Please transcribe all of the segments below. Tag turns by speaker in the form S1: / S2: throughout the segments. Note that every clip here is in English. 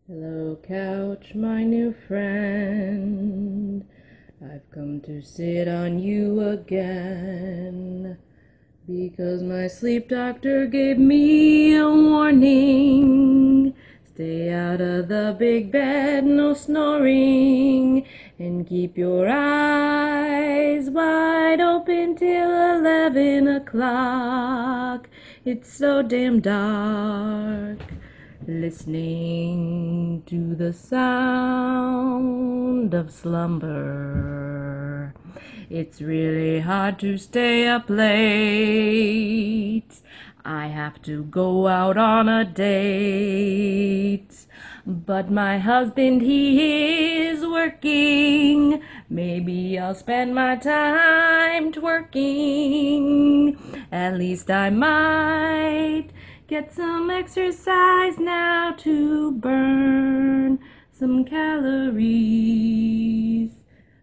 S1: Hello, couch, my new friend. I've come to sit on you again because my sleep doctor gave me a warning. Stay out of the big bed, no snoring, and keep your eyes wide open till 11 o'clock. It's so damn dark. Listening to the sound of slumber. It's really hard to stay up late. I have to go out on a date. But my husband, he is working. Maybe I'll spend my time twerking. At least I might get some exercise now to burn some calories.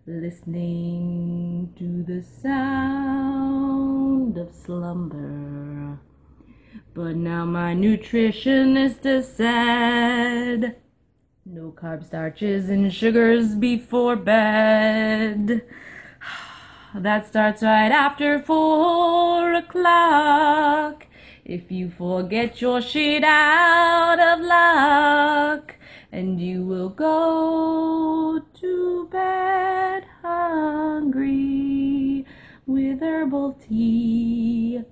S1: Listening to the sound of slumber. But now my nutritionist has said, no carbs, starches, and sugars before bed. That starts right after 4 o'clock. If you forget your shit out of luck, and you will go to bed hungry with herbal tea,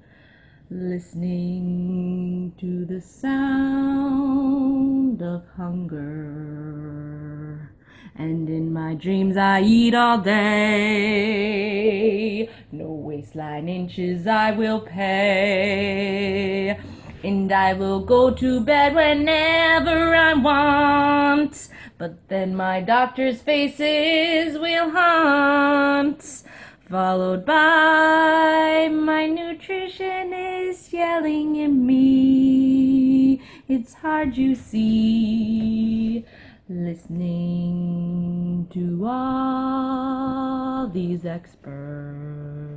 S1: listening to the sound of hunger. And in my dreams I eat all day. No waistline inches I will pay. And I will go to bed whenever I want. But then my doctor's faces will haunt. Followed by my nutritionist yelling at me. It's hard, you see, listening to all these experts.